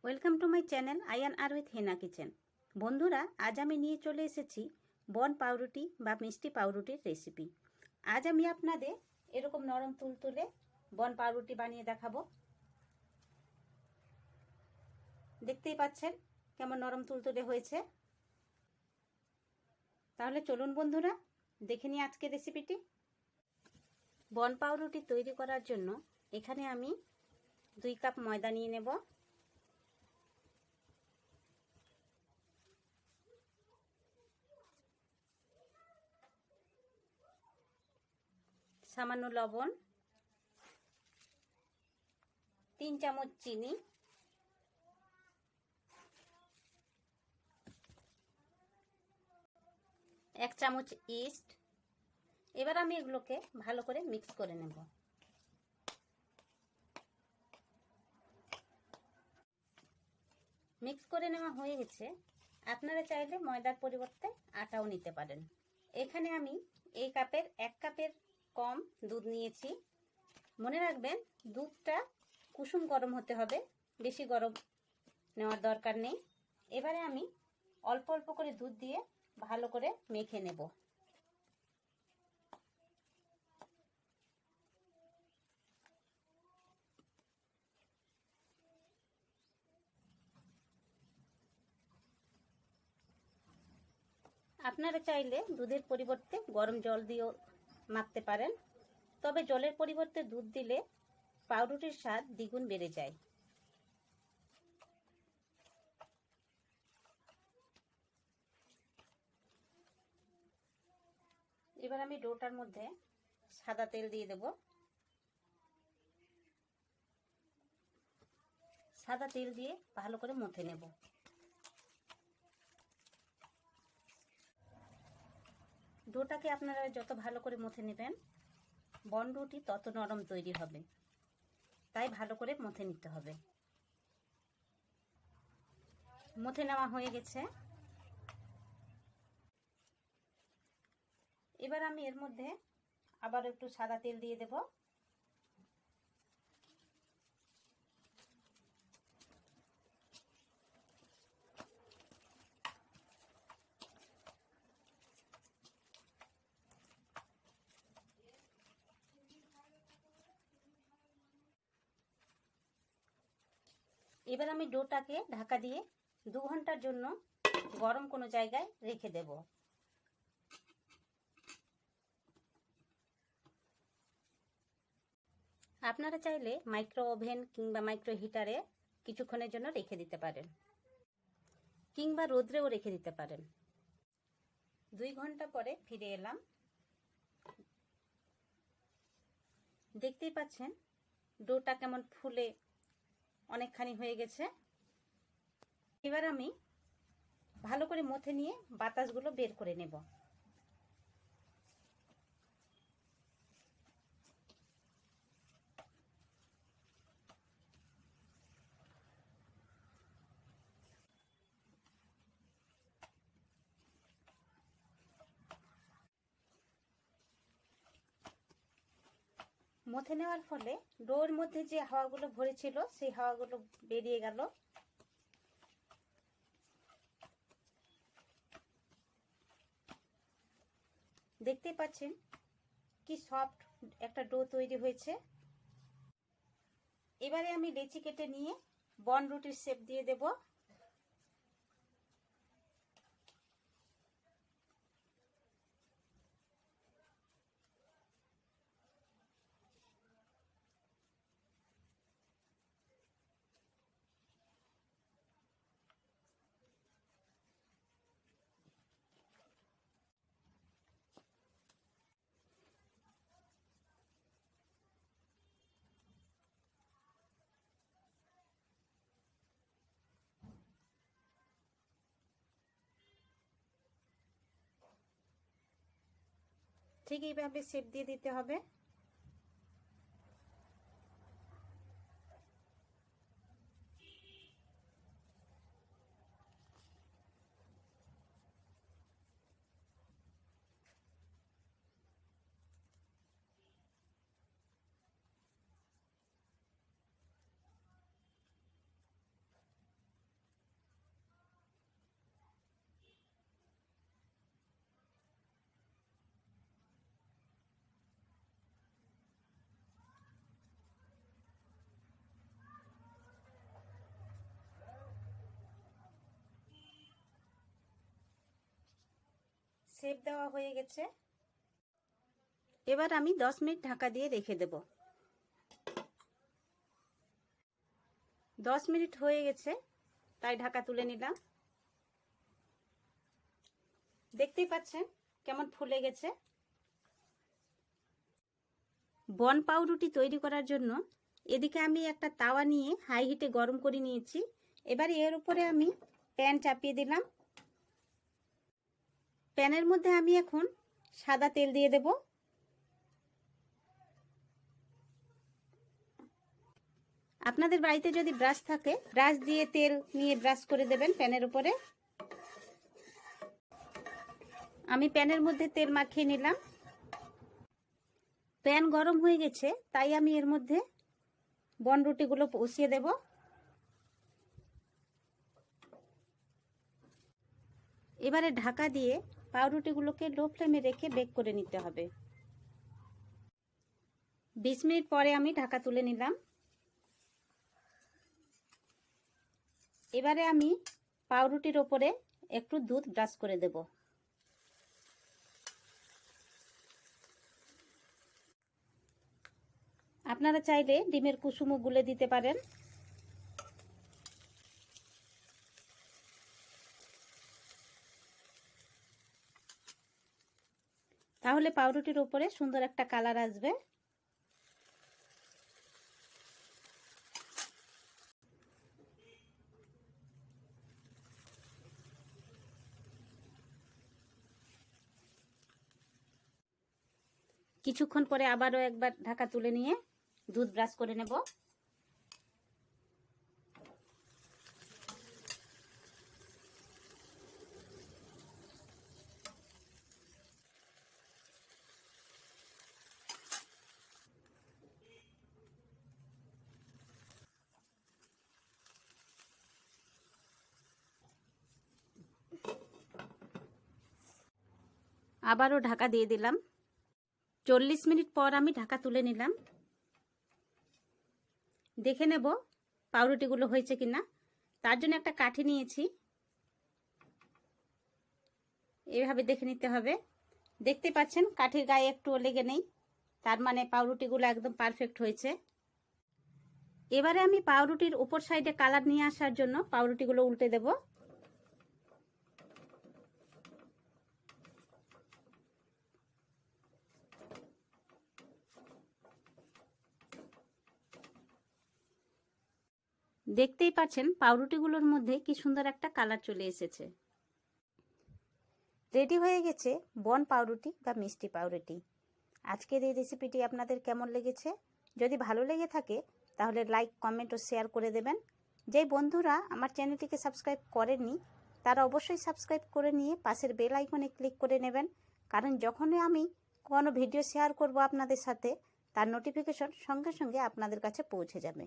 Welcome to my channel Ayan আর with Hena kitchen. বন্ধুরা, আজ আমি নিয়ে চলে এসেছি বন পাউরুটি বা মিষ্টি পাউরুটির রেসিপি। আজ আমি আপনাদের এরকম নরম তুলতুলে বন পাউরুটি বানিয়ে দেখাবো। দেখতেই পাচ্ছেন কেমন নরম তুলতুলে হয়েছে। তাহলে চলুন বন্ধুরা, দেখে নিই আজকে রেসিপিটি। বন পাউরুটি তৈরি করার জন্য এখানে আমি 2 কাপ ময়দা নিয়ে নেব। সামান্য লবণ, 3 চামচ চিনি, 1 চামচ ইস্ট। এবার আমি এগুলোকে ভালো করে মিক্স করে নেব। মিক্স করে নেওয়া হয়ে গেছে। আপনারা চাইলে ময়দার পরিবর্তে আটাও নিতে পারেন। এখানে আমি এই কাপের 1 কাপের কম দুধ নিয়েছি। মনে রাখবেন, দুধটা কুসুম গরম হতে হবে, বেশি গরম নেওয়ার দরকার নেই। এবারে আমি অল্প অল্প করে দুধ দিয়ে ভালো করে মেখে নেব। আপনারা চাইলে দুধের পরিবর্তে গরম জল দিয়েও মাখতে পারেন, তবে জলের পরিবর্তে দুধ দিলে পাউরুটির স্বাদ দ্বিগুণ বেড়ে যায়। এবার আমি ডোটার মধ্যে সাদা তেল দিয়ে দেব। সাদা তেল দিয়ে ভালো করে মথে নেব। ডোটাকে আপনারা যত ভালো করে মথে নেবেন, বনরুটি তত নরম তৈরি হবে, তাই ভালো করে মথে নিতে হবে। মথে নেওয়া হয়ে গেছে। এবার আমি এর মধ্যে আবার একটু সাদা তেল দিয়ে দেব। এবার আমি ডোটাকে ঢাকা দিয়ে 2 ঘন্টার জন্য গরম কোনো জায়গায় রেখে দেব। আপনারা চাইলে মাইক্রো ওভেন কিংবা মাইক্রো হিটারে কিছুক্ষণের জন্য রেখে দিতে পারেন, কিংবা রোদ্রেও রেখে দিতে পারেন। 2 ঘন্টা পরে ফিরে এলাম। দেখতেই পাচ্ছেন ডোটা কেমন ফুলে অনেকখানি হয়ে গেছে। এবার আমি ভালো করে মথে নিয়ে বাতাসগুলো বের করে নেব। মথে নেওয়ার ফলে ডোর মধ্যে যে হাওয়াগুলো ভরেছিল সেই হাওয়াগুলো বেরিয়ে গেল। দেখতেই পাচ্ছেন কি সফট একটা ডো তৈরি হয়েছে। এবারে আমি লেচি কেটে নিয়ে বনরুটির শেপ দিয়ে দেব। ঠিক এইভাবে শেপ দিয়ে দিতে হবে। শেপ দেওয়া হয়ে গেছে। এবার আমি 10 মিনিট ঢাকা দিয়ে রেখে দেব। 10 মিনিট হয়ে গেছে, তাই ঢাকা তুলে নিলাম। দেখতেই পাচ্ছেন কেমন ফুলে গেছে। বন পাউরুটি তৈরি করার জন্য এদিকে আমি একটা তাওয়া নিয়ে হাই হিটে গরম করে নিয়েছি। এবার এর উপরে আমি প্যান চাপিয়ে দিলাম। প্যানের মধ্যে আমি এখন সাদা তেল দিয়ে দেব। আপনাদের বাড়িতে যদি ব্রাশ থাকে, ব্রাশ দিয়ে তেল নিয়ে ব্রাশ করে দেবেন প্যানের উপরে। আমি প্যানের মধ্যে তেল মাখিয়ে নিলাম। প্যান গরম হয়ে গেছে, তাই আমি এর মধ্যে বনরুটিগুলো বসিয়ে দেব। এবারে ঢাকা দিয়ে পাউরুটিগুলোকে লো ফ্লেমে রেখে বেক করে নিতে হবে। 20 মিনিট পরে আমি ঢাকা তুলে নিলাম। এবারে আমি পাউরুটির ওপরে একটু দুধ ব্রাশ করে দেব। আপনারা চাইলে ডিমের কুসুমও গুলে দিতে পারেন। তাহলে পাউরুটির উপরে সুন্দর একটা কালার আসবে। কিছুক্ষণ পরে আবারও একবার ঢাকা তুলে নিয়ে দুধ ব্রাশ করে নেব। আবারও ঢাকা দিয়ে দিলাম। 40 মিনিট পর আমি ঢাকা তুলে নিলাম। দেখে নেব পাউরুটিগুলো হয়েছে কিনা। তার জন্য একটা কাঠি নিয়েছি, এইভাবে দেখে নিতে হবে। দেখতে পাচ্ছেন কাঠির গায়ে একটুও লেগে নেই, তার মানে পাউরুটিগুলো একদম পারফেক্ট হয়েছে। এবারে আমি পাউরুটির উপর সাইডে কালার নিয়ে আসার জন্য পাউরুটিগুলো উল্টে দেব। দেখতেই পাচ্ছেন পাউরুটিগুলোর মধ্যে কি সুন্দর একটা কালার চলে এসেছে। রেডি হয়ে গেছে বন পাউরুটি বা মিষ্টি পাউরুটি। আজকের এই রেসিপিটি আপনাদের কেমন লেগেছে? যদি ভালো লেগে থাকে তাহলে লাইক, কমেন্ট ও শেয়ার করে দেবেন। যেই বন্ধুরা আমার চ্যানেলটিকে সাবস্ক্রাইব করেননি তারা অবশ্যই সাবস্ক্রাইব করে নিয়ে পাশের বেল আইকনে ক্লিক করে নেবেন, কারণ যখনই আমি কোনো ভিডিও শেয়ার করব আপনাদের সাথে তার নোটিফিকেশন সঙ্গে সঙ্গে আপনাদের কাছে পৌঁছে যাবে।